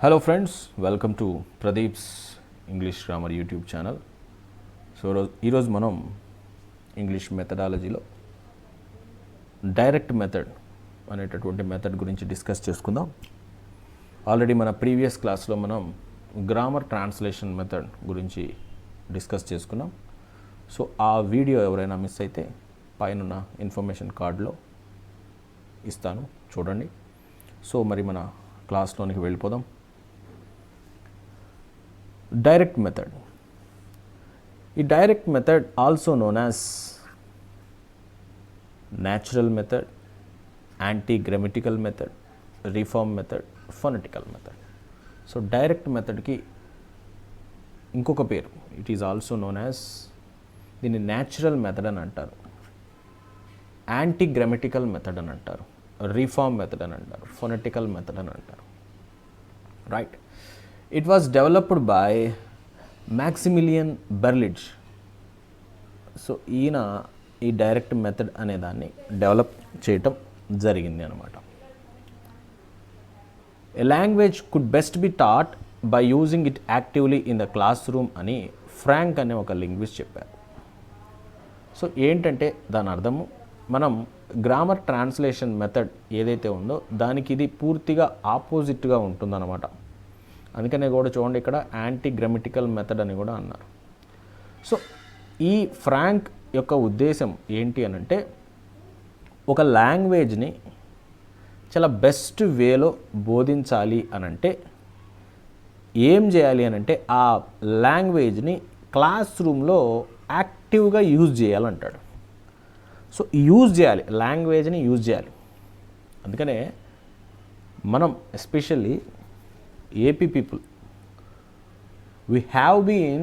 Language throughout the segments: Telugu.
Hello friends, welcome to Pradeep's English Grammar YouTube channel. ఈరోజు మనం ఇంగ్లీష్ మెథడాలజీలో డైరెక్ట్ మెథడ్ అనేటటువంటి మెథడ్ గురించి డిస్కస్ చేసుకుందాం. ఆల్రెడీ మన ప్రీవియస్ క్లాస్లో మనం గ్రామర్ ట్రాన్స్లేషన్ మెథడ్ గురించి డిస్కస్ చేసుకున్నాం. సో ఆ వీడియో ఎవరైనా మిస్ అయితే పైన ఇన్ఫర్మేషన్ కార్డులో ఇస్తాను, చూడండి. సో మరి మన క్లాస్లోనికి వెళ్ళిపోదాం. Direct method. A direct method also known as natural method, anti-grammatical method, reform method, phonetical method. So direct method ki ఇంకొక పేరు, it is also known as దీన్ని natural method అని అంటారు, anti-grammatical method అని అంటారు, reform method అని అంటారు, phonetical method అని అంటారు. Right. It was developed by Maximilian Berlitz. So ఈయన ఈ డైరెక్ట్ మెథడ్ అనే దాన్ని డెవలప్ చేయటం జరిగింది అన్నమాట. A language could best be taught by using it actively in the classroom అని ఫ్రాంక్ అనే ఒక లింగ్విస్ట్ చెప్పారు. సో ఏంటంటే దాని అర్థము, మనం గ్రామర్ ట్రాన్స్లేషన్ మెథడ్ ఏదైతే ఉందో దానికి ఇది పూర్తిగా ఆపోజిట్గా ఉంటుందన్నమాట. అందుకనే కూడా చూడండి, ఇక్కడ యాంటీ గ్రామటికల్ మెథడ్ అని కూడా అన్నారు. సో ఈ ఫ్రాంక్ యొక్క ఉద్దేశం ఏంటి అని అంటే, ఒక లాంగ్వేజ్ని చాలా బెస్ట్ వేలో బోధించాలి అని అంటే ఏం చేయాలి అని అంటే, ఆ లాంగ్వేజ్ని క్లాస్ రూమ్లో యాక్టివ్గా యూజ్ చేయాలంటాడు. సో యూజ్ చేయాలి, లాంగ్వేజ్ని యూజ్ చేయాలి. అందుకనే మనం especially AP people, we have been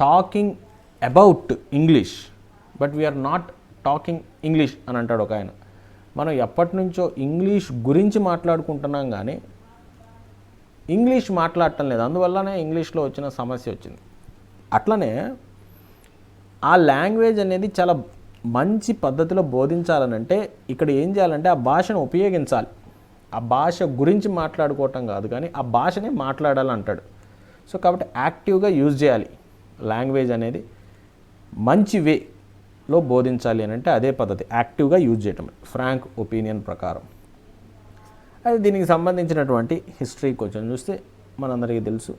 talking about English, but we are not talking English అని అంటాడు ఒక ఆయన. మనం ఎప్పటి నుంచో ఇంగ్లీష్ గురించి మాట్లాడుకుంటున్నాం కానీ ఇంగ్లీష్ మాట్లాడటం లేదు. అందువల్లనే ఇంగ్లీష్లో వచ్చిన సమస్య వచ్చింది. అట్లనే ఆ లాంగ్వేజ్ అనేది చాలా మంచి పద్ధతిలో బోధించాలనంటే ఇక్కడ ఏం చేయాలంటే ఆ భాషను ఉపయోగించాలి. ఆ భాష గురించి మాట్లాడుకోవటం కాదు, కానీ ఆ భాషనే మాట్లాడాలంటాడు. సో కాబట్టి యాక్టివ్గా యూజ్ చేయాలి, లాంగ్వేజ్ అనేది మంచి వేలో బోధించాలి అని అంటే అదే పద్ధతి, యాక్టివ్గా యూజ్ చేయటం, ఫ్రాంక్ ఒపీనియన్ ప్రకారం. అది దీనికి సంబంధించినటువంటి హిస్టరీ కొంచెం చూస్తే మనందరికీ తెలుసు.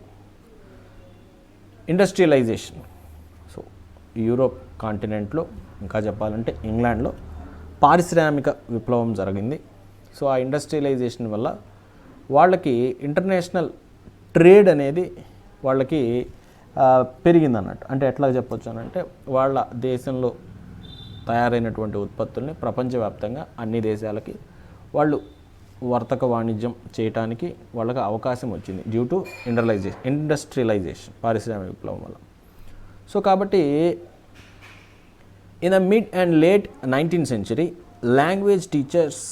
ఇండస్ట్రియలైజేషన్, సో యూరోప్ కాంటినెంట్లో, ఇంకా చెప్పాలంటే ఇంగ్లాండ్లో పారిశ్రామిక విప్లవం జరిగింది. సో ఆ ఇండస్ట్రియలైజేషన్ వల్ల వాళ్ళకి ఇంటర్నేషనల్ ట్రేడ్ అనేది వాళ్ళకి పెరిగిందన్నట్టు. అంటే ఎట్లా చెప్పొచ్చు అని అంటే, వాళ్ళ దేశంలో తయారైనటువంటి ఉత్పత్తుల్ని ప్రపంచవ్యాప్తంగా అన్ని దేశాలకి వాళ్ళు వర్తక వాణిజ్యం చేయటానికి వాళ్ళకి అవకాశం వచ్చింది డ్యూ టు ఇండస్ట్రియలైజేషన్, పారిశ్రామిక విప్లవం వల్ల. సో కాబట్టి in the mid and late 19th century language teachers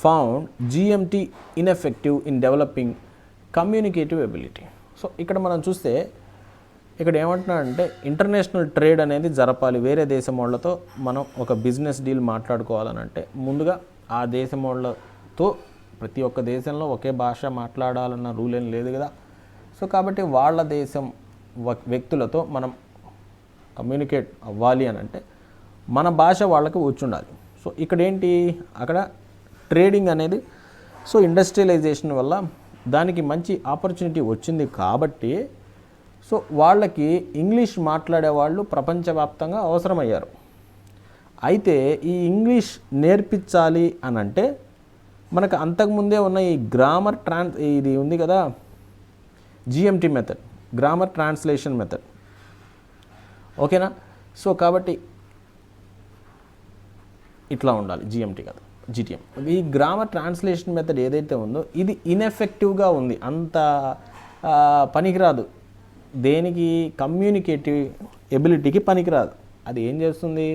found GMT ineffective in developing communicative ability. So ఇక్కడ మనం చూస్తే ఇక్కడ ఏమంటున్నాడంటే, ఇంటర్నేషనల్ ట్రేడ్ అనేది జరపాలి, వేరే దేశం వాళ్ళతో మనం ఒక బిజినెస్ డీల్ మాట్లాడుకోవాలనంటే ముందుగా ఆ దేశం వాళ్ళతో, ప్రతి ఒక్క దేశంలో ఒకే భాష మాట్లాడాలన్న రూల్ ఏం లేదు కదా. సో కాబట్టి వాళ్ళ దేశం వ్యక్తులతో మనం కమ్యూనికేట్ అవ్వాలి అని అంటే మన భాష వాళ్ళకి వచ్చి ఉండాలి. సో ఇక్కడ ఏంటి, అక్కడ ట్రేడింగ్ అనేది, సో ఇండస్ట్రియలైజేషన్ వల్ల దానికి మంచి ఆపర్చునిటీ వచ్చింది కాబట్టి సో వాళ్ళకి ఇంగ్లీష్ మాట్లాడే వాళ్ళు ప్రపంచవ్యాప్తంగా అవసరమయ్యారు. అయితే ఈ ఇంగ్లీష్ నేర్పించాలి అని అంటే మనకు అంతకుముందే ఉన్న ఈ గ్రామర్ ఇది ఉంది కదా, GMT method, grammar translation method, ఓకేనా. సో కాబట్టి ఇట్లా ఉండాలి, GMT కదా, GTM. ఈ గ్రామర్ ట్రాన్స్లేషన్ మెథడ్ ఏదైతే ఉందో ఇది ఇన్ఎఫెక్టివ్గా ఉంది, అంత పనికిరాదు, దేనికి, కమ్యూనికేటివ్ ఎబిలిటీకి పనికిరాదు. అది ఏం చేస్తుంది,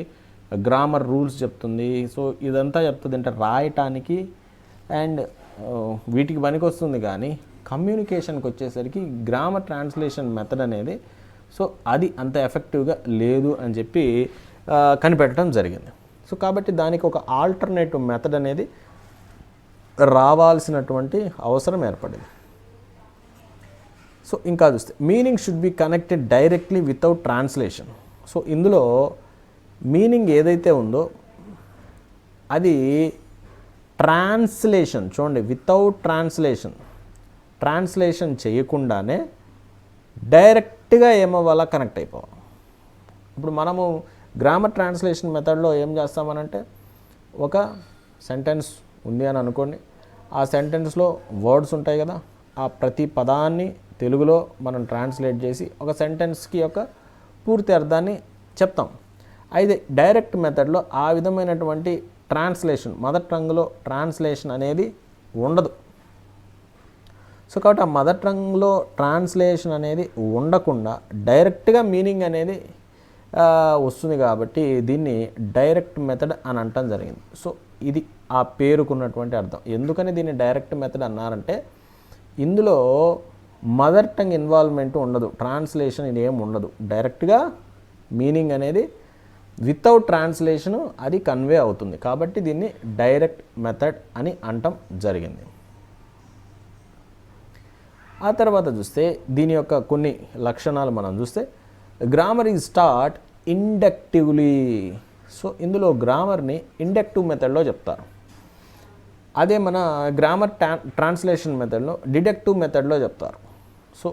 గ్రామర్ రూల్స్ చెప్తుంది. సో ఇదంతా చెప్తుంది అంటే రాయటానికి అండ్ వీటికి పనికి వస్తుంది, కానీ కమ్యూనికేషన్కి వచ్చేసరికి గ్రామర్ ట్రాన్స్లేషన్ మెథడ్ అనేది సో అది అంత ఎఫెక్టివ్గా లేదు అని చెప్పి కనిపెట్టడం జరిగింది. సో కాబట్టి దానికి ఒక ఆల్టర్నేటివ్ మెథడ్ అనేది రావాల్సినటువంటి అవసరం ఏర్పడింది. సో ఇంకా చూస్తే meaning should be connected directly without translation. So ఇందులో మీనింగ్ ఏదైతే ఉందో అది ట్రాన్స్లేషన్, చూడండి, వితౌట్ ట్రాన్స్లేషన్ చేయకుండానే డైరెక్ట్గా ఏమవ్వాలా, కనెక్ట్ అయిపోవాలి. ఇప్పుడు మనము గ్రామర్ ట్రాన్స్లేషన్ మెథడ్లో ఏం చేస్తామనంటే, ఒక సెంటెన్స్ ఉంది అని అనుకోండి, ఆ సెంటెన్స్లో వర్డ్స్ ఉంటాయి కదా, ఆ ప్రతి పదాన్ని తెలుగులో మనం ట్రాన్స్లేట్ చేసి ఒక సెంటెన్స్కి ఒక పూర్తి అర్థాన్ని చెప్తాం. అయితే డైరెక్ట్ మెథడ్లో ఆ విధమైనటువంటి ట్రాన్స్లేషన్, మదర్ టంగ్లో ట్రాన్స్లేషన్ అనేది ఉండదు. సో కాబట్టి ఆ మదర్ టంగ్లో ట్రాన్స్లేషన్ అనేది ఉండకుండా డైరెక్ట్గా మీనింగ్ అనేది వస్తుంది కాబట్టి దీన్ని డైరెక్ట్ మెథడ్ అని అనటం జరిగింది. సో ఇది ఆ పేరుకున్నటువంటి అర్థం. ఎందుకని దీన్ని డైరెక్ట్ మెథడ్ అన్నారంటే, ఇందులో మదర్ టంగ్ ఇన్వాల్వ్మెంట్ ఉండదు, ట్రాన్స్లేషన్ ఇది ఏమి ఉండదు, డైరెక్ట్గా మీనింగ్ అనేది వితౌట్ ట్రాన్స్లేషను అది కన్వే అవుతుంది. కాబట్టి దీన్ని డైరెక్ట్ మెథడ్ అని అనటం జరిగింది. ఆ తర్వాత చూస్తే దీని యొక్క కొన్ని లక్షణాలు మనం చూస్తే, గ్రామర్ ఈజ్ టాట్ ఇండక్టివ్లీ. సో ఇందులో గ్రామర్ని ఇండక్టివ్ మెథడ్లో చెప్తారు. అదే మన గ్రామర్ ట్రాన్స్లేషన్ మెథడ్లో డిడక్టివ్ మెథడ్లో చెప్తారు. సో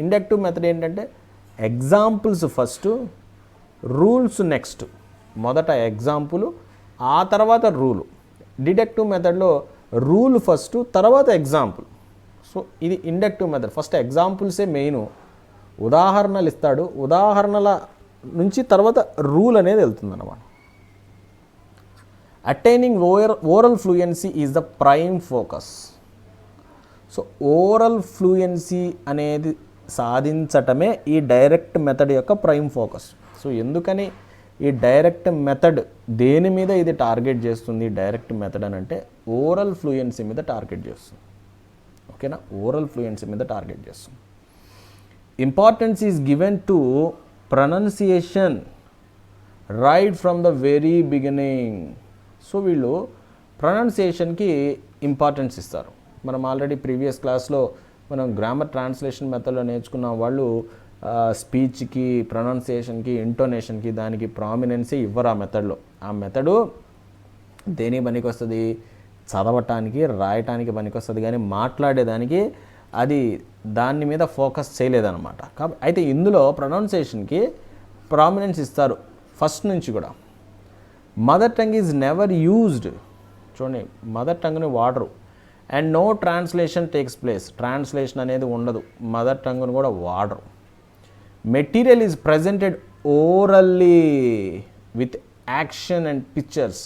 ఇండక్టివ్ మెథడ్ ఏంటంటే ఎగ్జాంపుల్స్ ఫస్ట్, రూల్స్ నెక్స్ట్. మొదట ఎగ్జాంపుల్, ఆ తర్వాత రూలు. డిడక్టివ్ మెథడ్లో రూల్ ఫస్ట్, తర్వాత ఎగ్జాంపుల్. సో ఇది ఇండక్టివ్ మెథడ్. ఫస్ట్ ఎగ్జాంపుల్సే మెయిన్, ఉదాహరణలు ఇస్తాడు, ఉదాహరణల నుంచి తర్వాత రూల్ అనేది వెళ్తుంది అన్నమాట. Attaining oral fluency is the prime focus. So oral fluency అనేది సాధించటమే ఈ డైరెక్ట్ మెథడ్ యొక్క ప్రైమ్ ఫోకస్. సో ఎందుకని ఈ డైరెక్ట్ మెథడ్ దేని మీద ఇది టార్గెట్ చేస్తుంది, డైరెక్ట్ మెథడ్ అని అంటే ఓరల్ ఫ్లూయెన్సీ మీద టార్గెట్ చేస్తుంది. ఓకేనా, ఓరల్ ఫ్లూయెన్సీ మీద టార్గెట్ చేస్తుంది. Importance is given to pronunciation right from the very beginning. So వీళ్ళు ప్రొనౌన్సియేషన్కి ఇంపార్టెన్స్ ఇస్తారు. మనం ఆల్రెడీ ప్రీవియస్ క్లాస్లో మనం గ్రామర్ ట్రాన్స్లేషన్ మెథడ్లో నేర్చుకున్న వాళ్ళు స్పీచ్కి, ప్రొనౌన్సియేషన్కి, ఇంటోనేషన్కి దానికి ప్రామినెన్సీ ఇవ్వరు ఆ మెథడ్లో. ఆ మెథడు దేనికి పనికి వస్తుంది, చదవటానికి, రాయటానికి పనికి వస్తుంది, కానీ మాట్లాడేదానికి అది దాని మీద ఫోకస్ చేయలేదన్నమాట. కాబట్టి అయితే ఇందులో ప్రొనౌన్సియేషన్కి ప్రామినెన్స్ ఇస్తారు ఫస్ట్ నుంచి కూడా. Mother tongue is never used, చూడండి మదర్ టంగ్ని వాడరు. And no translation takes place, translation అనేది ఉండదు, మదర్ టంగ్ను కూడా వాడరు. Material is presented orally with action and pictures.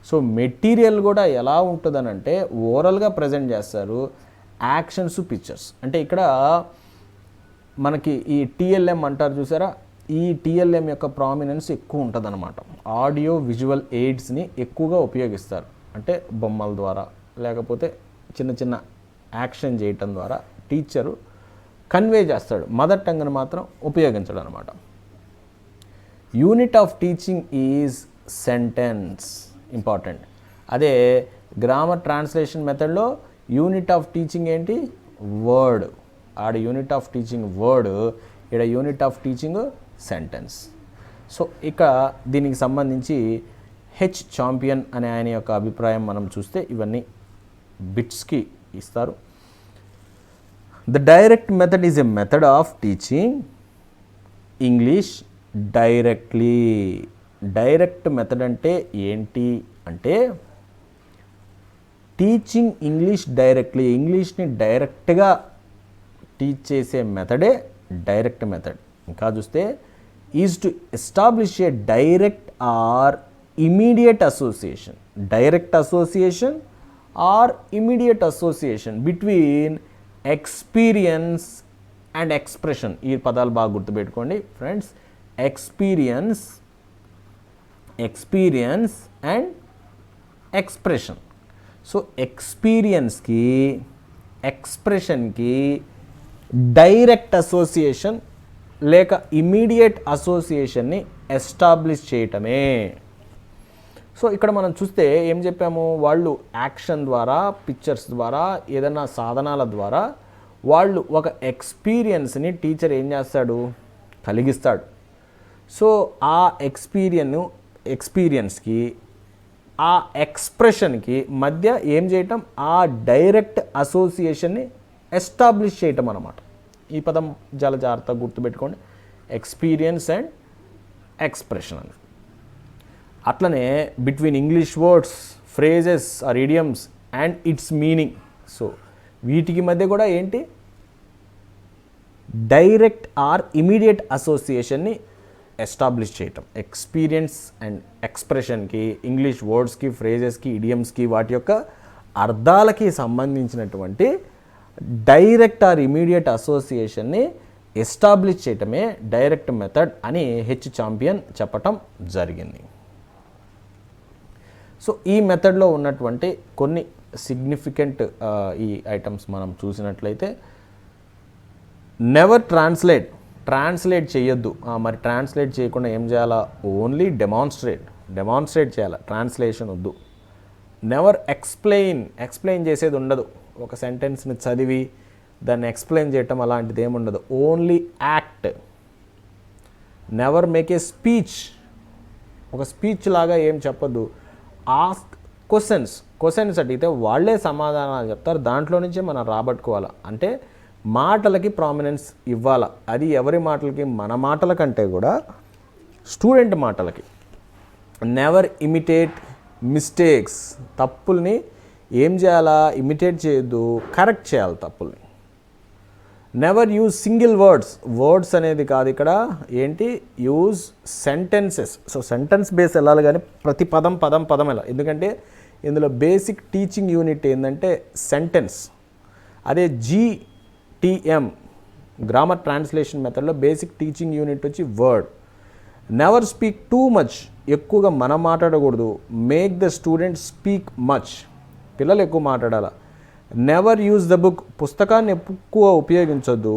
So material కూడా ఎలా ఉంటుందనంటే ఓరల్గా ప్రజెంట్ చేస్తారు, యాక్షన్స్, పిక్చర్స్. అంటే ఇక్కడ మనకి ఈ టీఎల్ఎం అంటారు చూసారా, ఈ టీఎల్ఎం యొక్క ప్రామినెన్స్ ఎక్కువ ఉంటుంది అనమాట. ఆడియో విజువల్ ఎయిడ్స్ని ఎక్కువగా ఉపయోగిస్తారు. అంటే బొమ్మల ద్వారా లేకపోతే చిన్న చిన్న యాక్షన్ చేయటం ద్వారా టీచరు కన్వే చేస్తాడు, మదర్ టంగ్ని మాత్రం ఉపయోగించడం అనమాట. Unit of teaching is sentence, important. అదే గ్రామర్ ట్రాన్స్లేషన్ మెథడ్లో యూనిట్ ఆఫ్ టీచింగ్ ఏంటి, వర్డ్. ఆడ యూనిట్ ఆఫ్ టీచింగ్ వర్డ్, ఇక్కడ unit of teaching sentence. So ఇక దీనికి సంబంధించి హెచ్ చాంపియన్ అనే ఆయన యొక్క అభిప్రాయం మనం చూస్తే ఇవన్నీ బిట్స్కి ఇస్తారు. The direct method is a method of teaching English directly. Direct method అంటే ఏంటి అంటే టీచింగ్ ఇంగ్లీష్ డైరెక్ట్లీ, ఇంగ్లీష్ని డైరెక్ట్గా టీచ్ చేసే మెథడే డైరెక్ట్ మెథడ్. ఇంకా చూస్తే is to establish a direct or immediate association, direct association or immediate association between experience and expression. ఈ పదాలు బాగా గుర్తుపెట్టుకోండి friends, experience and expression. So ఎక్స్పీరియన్స్కి, ఎక్స్ప్రెషన్కి డైరెక్ట్ అసోసియేషన్ లేక ఇమీడియట్ అసోసియేషన్ని ఎస్టాబ్లిష్ చేయటమే. సో ఇక్కడ మనం చూస్తే ఏం చెప్పాము, వాళ్ళు యాక్షన్ ద్వారా, పిక్చర్స్ ద్వారా, ఏదైనా సాధనాల ద్వారా వాళ్ళు ఒక ఎక్స్పీరియన్స్ని టీచర్ ఏం చేస్తాడు, కలిగిస్తాడు. సో ఆ ఎక్స్పీరియన్స్కి ఆ ఎక్స్ప్రెషన్కి మధ్య ఏం చేయటం, ఆ డైరెక్ట్ అసోసియేషన్ని ఎస్టాబ్లిష్ చేయటం అన్నమాట. ఈ పదం చాలా జాగ్రత్తగా గుర్తుపెట్టుకోండి, ఎక్స్పీరియన్స్ అండ్ ఎక్స్ప్రెషన్ అని. అట్లనే between English words, phrases or idioms and its meaning. So వీటికి మధ్య కూడా ఏంటి, డైరెక్ట్ ఆర్ ఇమీడియట్ అసోసియేషన్ని ఎస్టాబ్లిష్ చేయటం. ఎక్స్పీరియన్స్ అండ్ ఎక్స్ప్రెషన్కి, ఇంగ్లీష్ వర్డ్స్కి, ఫ్రేజెస్కి, ఇడియమ్స్కి, వాటి యొక్క అర్థాలకి సంబంధించినటువంటి డైరెక్ట్ ఆర్ ఇమీడియట్ అసోసియేషన్ని ఎస్టాబ్లిష్ చేయటమే డైరెక్ట్ మెథడ్ అని హెచ్ చాంపియన్ చెప్పటం జరిగింది. సో ఈ మెథడ్లో ఉన్నటువంటి కొన్ని సిగ్నిఫికెంట్ ఈ ఐటమ్స్ మనం చూసినట్లయితే, నెవర్ ట్రాన్స్లేట్ చేయొద్దు. మరి ట్రాన్స్లేట్ చేయకుండా ఏం చేయాలా, ఓన్లీ డెమాన్స్ట్రేట్ చేయాలి, ట్రాన్స్లేషన్ వద్దు. నెవర్ ఎక్స్ప్లెయిన్ చేసేది ఉండదు. ఒక సెంటెన్స్ని చదివి దాన్ని ఎక్స్ప్లెయిన్ చేయటం అలాంటిది ఏముండదు, only act. Never make a ఒక స్పీచ్ లాగా ఏం చెప్పొద్దు. ఆస్క్ క్వశ్చన్స్ అడిగితే వాళ్ళే సమాధానాలు చెప్తారు, దాంట్లో నుంచే మనం రాబట్టుకోవాలి. అంటే మాటలకి ప్రామినెన్స్ ఇవ్వాలి. అది ఎవరి మాటలకి, మన మాటల కంటే కూడా స్టూడెంట్ మాటలకి. నెవర్ ఇమిటేట్ మిస్టేక్స్, తప్పుల్ని ఏం చేయాలా, ఇమిటేట్ చేయొద్దు, కరెక్ట్ చేయాలి తప్పుల్ని. నెవర్ యూజ్ సింగిల్ వర్డ్స్ అనేది కాదు ఇక్కడ, ఏంటి, use sentences. So sentence base వెళ్ళాలి కానీ ప్రతి పదం వెళ్ళాలి. ఎందుకంటే ఇందులో బేసిక్ టీచింగ్ యూనిట్ ఏంటంటే సెంటెన్స్. అదే GTM గ్రామర్ ట్రాన్స్లేషన్ మెథడ్లో బేసిక్ టీచింగ్ యూనిట్ వచ్చి word. Never speak too much, ఎక్కువగా మనం మాట్లాడకూడదు. Make the student speak much, పిల్లలు ఎక్కువ మాట్లాడాలి. నెవర్ యూజ్ ద బుక్, పుస్తకాన్ని ఎక్కువ ఉపయోగించొద్దు.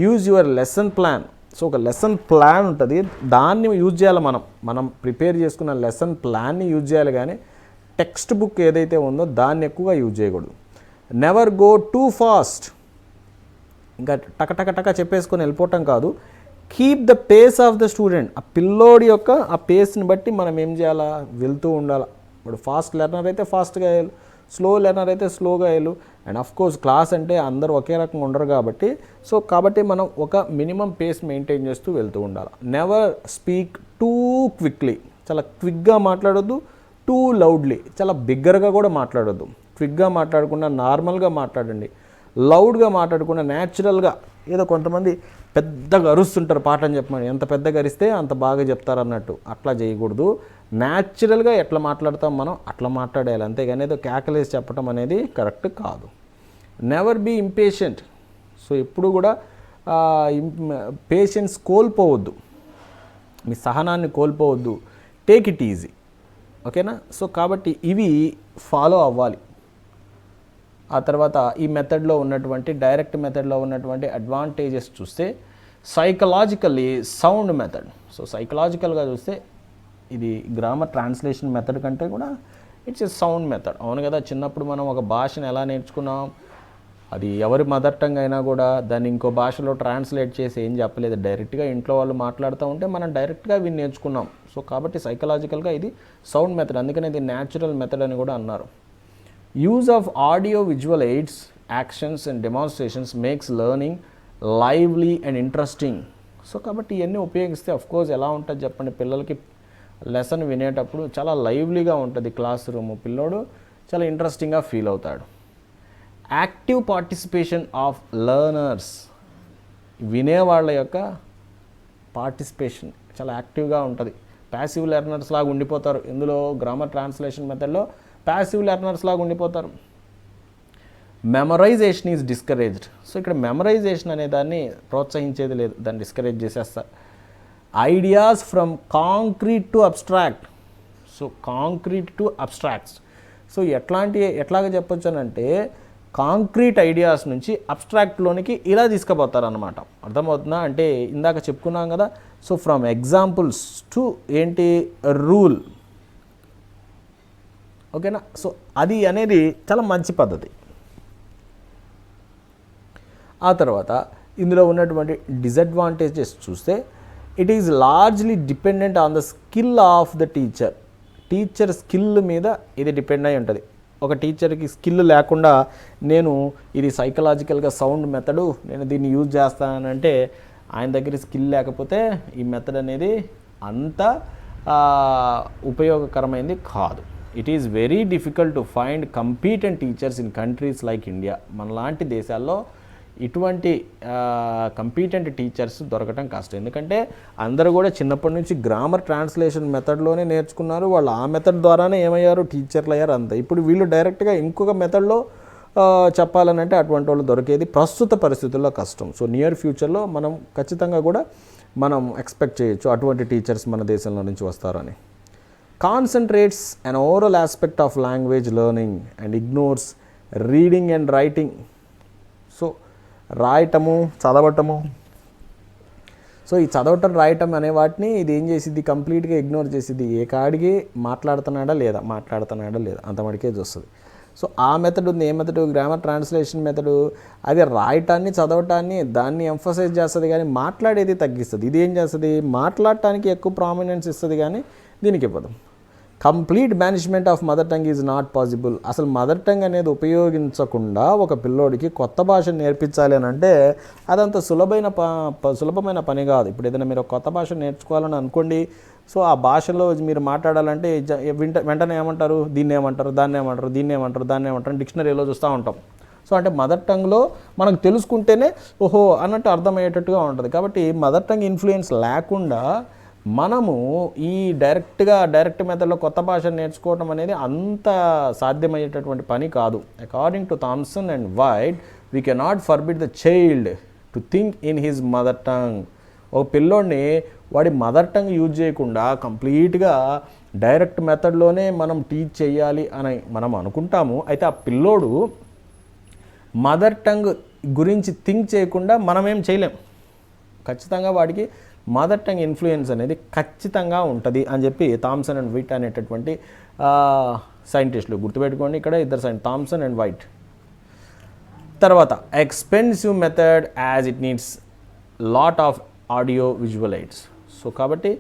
Use your lesson plan. So ఒక లెసన్ ప్లాన్ ఉంటుంది, దాన్ని యూజ్ చేయాలి. మనం ప్రిపేర్ చేసుకున్న లెసన్ ప్లాన్ని యూజ్ చేయాలి కానీ టెక్స్ట్ బుక్ ఏదైతే ఉందో దాన్ని ఎక్కువగా యూజ్ చేయకూడదు. నెవర్ గో టూ ఫాస్ట్, ఇంకా టక చెప్పేసుకొని వెళ్ళిపోవటం కాదు. Keep the face of the student, ఆ పిల్లోడి యొక్క ఆ పేస్ని బట్టి మనం ఏం చేయాలా, వెళ్తూ ఉండాలి. ఇప్పుడు ఫాస్ట్ లెర్నర్ అయితే ఫాస్ట్గా వెళ్ళు, స్లో లెర్నర్ అయితే స్లోగా వెళ్ళు. అండ్ ఆఫ్ కోర్స్ క్లాస్ అంటే అందరూ ఒకే రకంగా ఉండరు కాబట్టి మనం ఒక మినిమం పేస్ మెయింటైన్ చేస్తూ వెళ్తూ ఉండాలి. నెవర్ స్పీక్ టూ క్విక్లీ, చాలా క్విక్గా మాట్లాడొద్దు. టూ లౌడ్లీ, చాలా బిగ్గరగా కూడా మాట్లాడొద్దు. క్విక్గా మాట్లాడకుండా నార్మల్గా మాట్లాడండి. లౌడ్గా మాట్లాడకుండా న్యాచురల్గా, ఏదో కొంతమంది పెద్దగా అరుస్తుంటారు పాఠం చెప్పమని, ఎంత పెద్దగా అరిస్తే అంత బాగా చెప్తారు అన్నట్టు, అట్లా చేయకూడదు. న్యాచురల్గా ఎట్లా మాట్లాడతాం మనం అట్లా మాట్లాడేయాలి, అంతేగాని ఏదో కేకలేసి చెప్పడం అనేది కరెక్ట్ కాదు. నెవర్ బీ ఇంపేషెంట్, సో ఎప్పుడు కూడా పేషెన్స్ కోల్పోవద్దు, మీ సహనాన్ని కోల్పోవద్దు. టేక్ ఇట్ ఈజీ, ఓకేనా. సో కాబట్టి ఇవి ఫాలో అవ్వాలి. ఆ తర్వాత ఈ మెథడ్లో ఉన్నటువంటి డైరెక్ట్ మెథడ్లో ఉన్నటువంటి అడ్వాంటేజెస్ చూస్తే, సైకలాజికల్లీ సౌండ్ మెథడ్. సో సైకలాజికల్గా చూస్తే ఇది గ్రామర్ ట్రాన్స్లేషన్ మెథడ్ కంటే కూడా ఇట్స్ ఎ సౌండ్ మెథడ్. అవును కదా, చిన్నప్పుడు మనం ఒక భాషను ఎలా నేర్చుకున్నాం, అది ఎవరి మదర్ టంగ్ అయినా కూడా దాన్ని ఇంకో భాషలో ట్రాన్స్లేట్ చేసి ఏం చెప్పలేదు, డైరెక్ట్గా ఇంట్లో వాళ్ళు మాట్లాడుతూ ఉంటే మనం డైరెక్ట్గా విని నేర్చుకున్నాం. సో కాబట్టి సైకలాజికల్గా ఇది సౌండ్ మెథడ్, అందుకని ఇది న్యాచురల్ మెథడ్ అని కూడా అన్నారు. Use of audio visual AIDS, actions and demonstrations makes learning lively and interesting. So కాబట్టి ఇవన్నీ ఉపయోగిస్తే అఫ్కోర్స్ ఎలా ఉంటుంది చెప్పండి, పిల్లలకి లెసన్ వినేటప్పుడు చాలా లైవ్లీగా ఉంటుంది క్లాస్ రూమ్, పిల్లోడు చాలా ఇంట్రెస్టింగ్గా ఫీల్ అవుతాడు. యాక్టివ్ పార్టిసిపేషన్ ఆఫ్ లెర్నర్స్, వినేవాళ్ళ యొక్క పార్టిసిపేషన్ చాలా యాక్టివ్గా ఉంటుంది. ప్యాసివ్ లెర్నర్స్ లాగా ఉండిపోతారు ఇందులో, గ్రామర్ ట్రాన్స్లేషన్ మెథడ్లో ప్యాసివ్ లెర్నర్స్ లాగా ఉండిపోతారు. Memorisation is discouraged. సో ఇక్కడ మెమరైజేషన్ అనే దాన్ని ప్రోత్సహించేది లేదు, దాన్ని డిస్కరేజ్ చేసేస్తారు. Ideas from concrete to abstract. So concrete to abstracts, so ఎట్లాగా చెప్పొచ్చు అని అంటే కాంక్రీట్ ఐడియాస్ నుంచి అబ్స్ట్రాక్ట్లోనికి ఇలా తీసుకుపోతారు అనమాట. అర్థమవుతుందా అంటే ఇందాక చెప్పుకున్నాం కదా. సో ఫ్రమ్ ఎగ్జాంపుల్స్ టు ఏంటి రూల్, ఓకేనా. సో అది అనేది చాలా మంచి పద్ధతి. ఆ తర్వాత ఇందులో ఉన్నటువంటి డిసడ్వాంటేజెస్ చూస్తే it is largely dependent on the skill of the teacher skill మీద ఇది డిపెండ్ అయి ఉంటుంది. ఒక టీచర్కి స్కిల్ లేకుండా నేను ఇది సైకలాజికల్గా సౌండ్ మెథడు నేను దీన్ని యూజ్ చేస్తానంటే ఆయన దగ్గర స్కిల్ లేకపోతే ఈ మెథడ్ అనేది అంత ఉపయోగకరమైనది కాదు. It is very difficult to find competent teachers in countries like India. మనలాంటి దేశాల్లో ఇటువంటి కంపీటెంట్ టీచర్స్ దొరకటం కష్టం. ఎందుకంటే అందరూ కూడా చిన్నప్పటి నుంచి గ్రామర్ ట్రాన్స్లేషన్ మెథడ్లోనే నేర్చుకున్నారు. వాళ్ళు ఆ మెథడ్ ద్వారానే ఏమయ్యారు, టీచర్లు అయ్యారు అంతా. ఇప్పుడు వీళ్ళు డైరెక్ట్గా ఇంకొక మెథడ్లో చెప్పాలనంటే అటువంటి వాళ్ళు దొరికేది ప్రస్తుత పరిస్థితుల్లో కష్టం. సో నియర్ ఫ్యూచర్లో మనం ఖచ్చితంగా కూడా మనం ఎక్స్పెక్ట్ చేయొచ్చు అటువంటి టీచర్స్ మన దేశంలో నుంచి వస్తారని. Concentrates on overall aspect of language learning and ignores reading and writing. So రాయటము చదవటము, సో ఈ చదవటం రాయటం అనే వాటిని ఇది ఏం చేసిద్ది, కంప్లీట్గా ఇగ్నోర్ చేసిద్ది. ఏ కాడికి మాట్లాడుతున్నాడా లేదా అంత మటుకే చూస్తుంది. సో ఆ మెథడ్ ఉంది. ఏ మెథడు, గ్రామర్ ట్రాన్స్లేషన్ మెథడు. అది రాయటాన్ని చదవటాన్ని దాన్ని ఎంఫసైజ్ చేస్తుంది కానీ మాట్లాడేది తగ్గిస్తుంది. ఇది ఏం చేస్తుంది, మాట్లాడటానికి ఎక్కువ ప్రామినెన్స్ ఇస్తుంది కానీ దీనికి ఇవ్వదు. Complete management of mother tongue is not possible. అసలు మదర్ టంగ్ అనేది ఉపయోగించకుండా ఒక పిల్లోడికి కొత్త భాష నేర్పించాలి అని అంటే అదంత సులభమైన పని కాదు. ఇప్పుడు ఏదైనా మీరు కొత్త భాష నేర్చుకోవాలని అనుకోండి, సో ఆ భాషలో మీరు మాట్లాడాలంటే వెంటనే ఏమంటారు, దీన్ని ఏమంటారు డిక్షనరీలో చూస్తూ ఉంటాం. సో అంటే మదర్ టంగ్లో మనకు తెలుసుకుంటేనే ఓహో అన్నట్టు అర్థమయ్యేటట్టుగా ఉంటుంది. కాబట్టి మదర్ టంగ్ ఇన్ఫ్లుయెన్స్ లేకుండా మనము ఈ డైరెక్ట్ మెథడ్లో కొత్త భాష నేర్చుకోవడం అనేది అంత సాధ్యమయ్యేటటువంటి పని కాదు. According to Thompson and Wyatt, we cannot forbid the child to think in his mother tongue. ఒక పిల్లోడిని వాడి మదర్ టంగ్ యూజ్ చేయకుండా కంప్లీట్గా డైరెక్ట్ మెథడ్లోనే మనం టీచ్ చేయాలి అని మనం అనుకుంటాము. అయితే ఆ పిల్లోడు మదర్ టంగ్ గురించి థింక్ చేయకుండా మనమేం చేయలేం. ఖచ్చితంగా వాడికి మదర్ టంగ్ ఇన్ఫ్లుయెన్స్ అనేది ఖచ్చితంగా ఉంటుంది అని చెప్పి థామ్సన్ అండ్ వైట్ అనేటటువంటి సైంటిస్టులు. గుర్తుపెట్టుకోండి, ఇక్కడ ఇద్దరు థామ్సన్ అండ్ వైట్. తర్వాత expensive method as it needs lot of audio visual AIDS. So కాబట్టి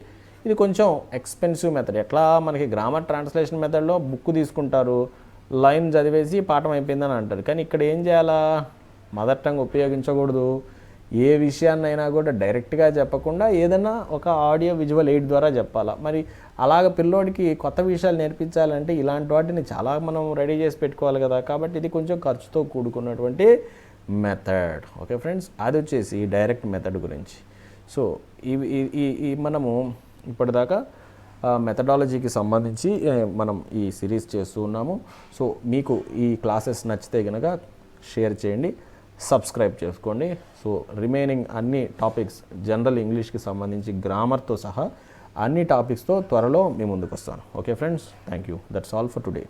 ఇది కొంచెం ఎక్స్పెన్సివ్ మెథడ్. ఎట్లా మనకి గ్రామర్ ట్రాన్స్లేషన్ మెథడ్లో బుక్ తీసుకుంటారు, లైన్ చదివేసి పాఠం అయిపోయిందని అంటారు. కానీ ఇక్కడ ఏం చేయాలా, మదర్ టంగ్ ఉపయోగించకూడదు. ఏ విషయాన్నైనా కూడా డైరెక్ట్గా చెప్పకుండా ఏదైనా ఒక ఆడియో విజువల్ ఎయిడ్ ద్వారా చెప్పాలా. మరి అలాగ పిల్లోడికి కొత్త విషయాలు నేర్పించాలంటే ఇలాంటి వాటిని చాలా మనం రెడీ చేసి పెట్టుకోవాలి కదా. కాబట్టి ఇది కొంచెం ఖర్చుతో కూడుకున్నటువంటి మెథడ్. ఓకే ఫ్రెండ్స్, అది వచ్చేసి డైరెక్ట్ మెథడ్ గురించి. సో ఈ మనము ఇప్పటిదాకా మెథడాలజీకి సంబంధించి మనం ఈ సిరీస్ చేస్తూ ఉన్నాము. సో మీకు ఈ క్లాసెస్ నచ్చితే కనుక షేర్ చేయండి, సబ్స్క్రైబ్ చేసుకోండి. సో రిమైనింగ్ అన్ని టాపిక్స్ జనరల్ ఇంగ్లీష్కి సంబంధించి గ్రామర్తో సహా అన్ని టాపిక్స్తో త్వరలో మీ ముందుకు వస్తాను. Okay friends, thank you. That's all for today.